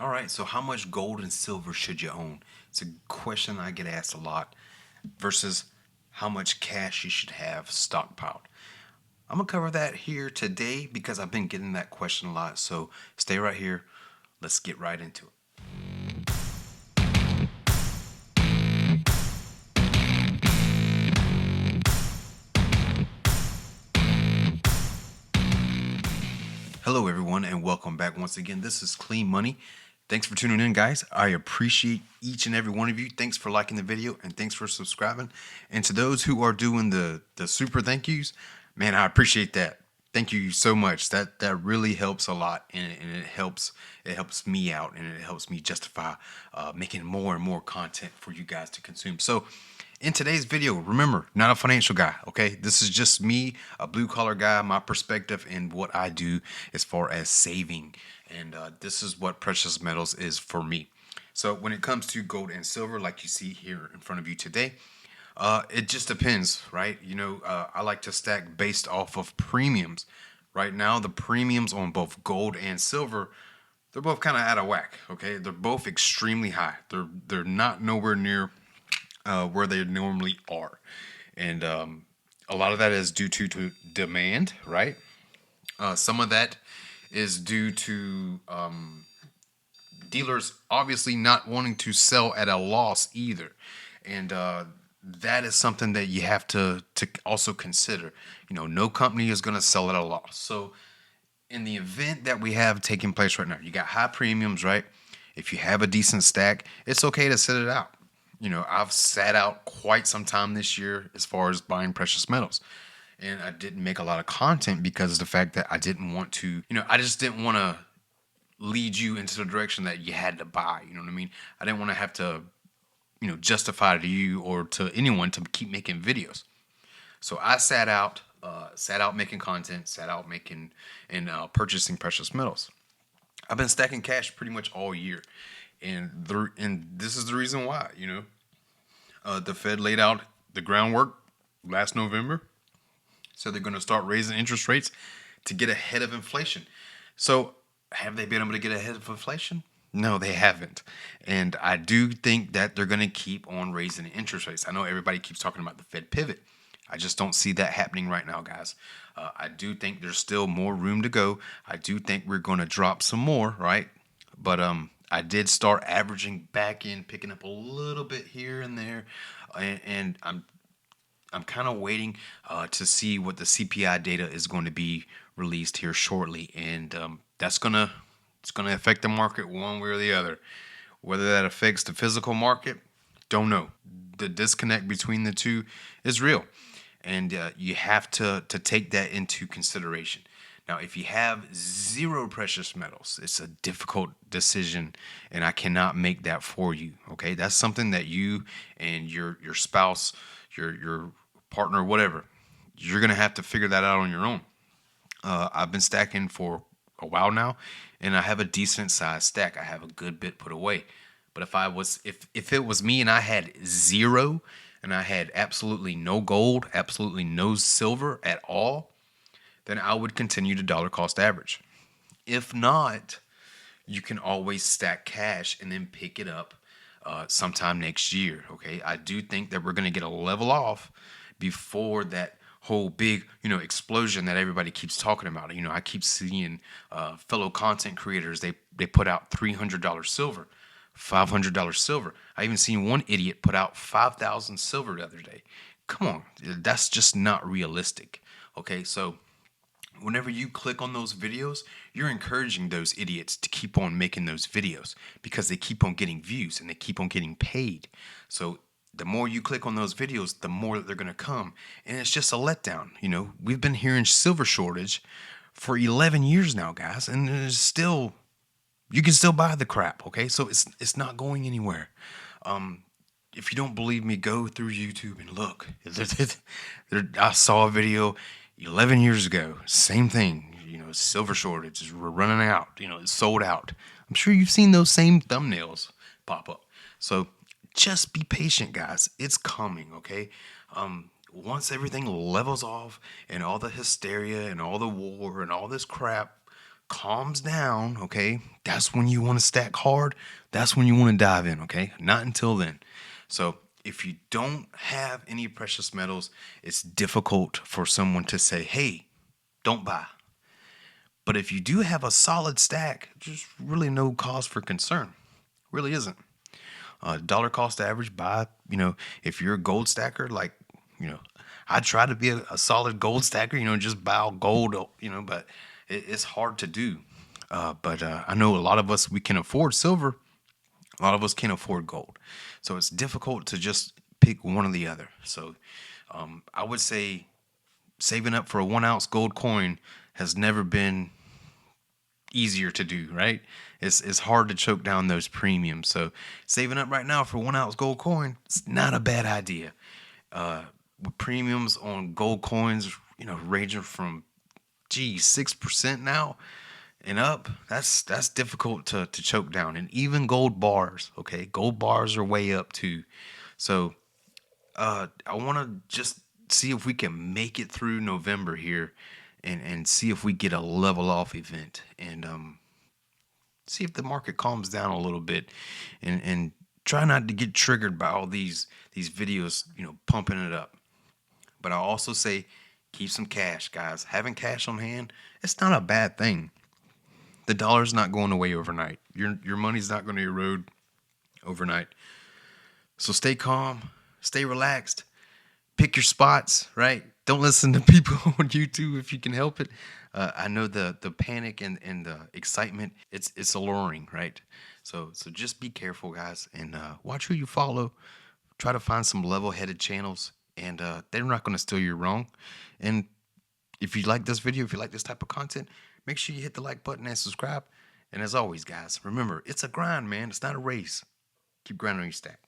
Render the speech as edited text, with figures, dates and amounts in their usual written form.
All right, so how much gold and silver should you own? It's a question I get asked a lot versus how much cash you should have stockpiled. I'm going to cover that here today because I've been getting that question a lot. So stay right here. Let's get right into it. Hello, everyone, and welcome back once again. This is Clean Money. Thanks for tuning in, guys. I appreciate each and every one of you. Thanks for liking the video and thanks for subscribing. And to those who are doing the super thank yous, man, I appreciate that. Thank you so much. That really helps a lot, and it helps me out, and it helps me justify making more and more content for you guys to consume. So in today's video, remember, not a financial guy, okay? This is just me, a blue collar guy, my perspective and what I do as far as saving. And this is what precious metals is for me. So when it comes to gold and silver, like you see here in front of you today, it just depends, right? I like to stack based off of premiums. Right now, the premiums on both gold and silver, they're both kind of out of whack, okay? They're both extremely high. They're not nowhere near where they normally are. And a lot of that is due to demand, right? Some of that is due to dealers obviously not wanting to sell at a loss either. And that is something that you have to also consider. No company is going to sell at a loss. So in the event that we have taking place right now, you got high premiums, right? If you have a decent stack, it's okay to sit it out. I've sat out quite some time this year as far as buying precious metals. And I didn't make a lot of content because of the fact that I didn't want to, I just didn't want to lead you into the direction that you had to buy. You know what I mean? I didn't want to have to, justify to you or to anyone to keep making videos. So I sat out making content, sat out making and purchasing precious metals. I've been stacking cash pretty much all year. And this is the reason why, the Fed laid out the groundwork last November. So they're going to start raising interest rates to get ahead of inflation. So have they been able to get ahead of inflation? No, they haven't. And I do think that they're going to keep on raising interest rates. I know everybody keeps talking about the Fed pivot. I just don't see that happening right now, guys. I do think there's still more room to go. I do think we're going to drop some more, right? But I did start averaging back in, picking up a little bit here and there, and I'm kind of waiting to see what the CPI data is going to be released here shortly, and it's gonna affect the market one way or the other. Whether that affects the physical market, don't know. The disconnect between the two is real, and you have to take that into consideration. Now, if you have zero precious metals, it's a difficult decision, and I cannot make that for you. Okay, that's something that you and your spouse, your partner, whatever, you're gonna have to figure that out on your own. I've been stacking for a while now, and I have a decent sized stack. I have a good bit put away. But if it was me and I had zero, and I had absolutely no gold, absolutely no silver at all, then I would continue to dollar cost average. If not, you can always stack cash and then pick it up sometime next year. Okay, I do think that we're going to get a level off before that whole big explosion that everybody keeps talking about. I keep seeing fellow content creators, they put out $300 silver, $500 silver. I even seen one idiot put out 5,000 silver the other day. Come on, that's just not realistic. Okay, so whenever you click on those videos, you're encouraging those idiots to keep on making those videos because they keep on getting views and they keep on getting paid. So the more you click on those videos, the more that they're going to come. And it's just a letdown. We've been hearing silver shortage for 11 years now, guys, and there's still, you can still buy the crap. Okay, so it's not going anywhere. If you don't believe me, go through YouTube and look. I saw a video 11 years ago, same thing. Silver shortage, we're running out. It's sold out. I'm sure you've seen those same thumbnails pop up. So just be patient, guys. It's coming, okay? Once everything levels off and all the hysteria and all the war and all this crap calms down, okay, that's when you want to stack hard. That's when you want to dive in, okay? Not until then. So if you don't have any precious metals, it's difficult for someone to say, hey, don't buy. But if you do have a solid stack, there's really no cause for concern. Really isn't. Dollar cost average buy, if you're a gold stacker, like, I try to be a solid gold stacker, just buy all gold, but it's hard to do. But I know a lot of us, we can afford silver. A lot of us can't afford gold. So it's difficult to just pick one or the other. So I would say saving up for a 1 ounce gold coin has never been easier to do, right? It's hard to choke down those premiums. So saving up right now for 1 ounce gold coin, it's not a bad idea. With premiums on gold coins, ranging from 6% now and up, that's difficult to choke down. And even gold bars, okay, gold bars are way up too. So I want to just see if we can make it through November here, and see if we get a level off event, and see if the market calms down a little bit, and try not to get triggered by all these videos, pumping it up. But I also say keep some cash, guys. Having cash on hand, it's not a bad thing. The dollar's not going away overnight. Your money's not going to erode overnight. So stay calm, stay relaxed, pick your spots, right? Don't listen to people on YouTube if you can help it. I know the panic and the excitement, it's alluring, right? So just be careful, guys, and watch who you follow. Try to find some level-headed channels, and they're not going to steal you wrong. And if you like this video, if you like this type of content, make sure you hit the like button and subscribe. And as always, guys, remember, it's a grind, man. It's not a race. Keep grinding on your stack.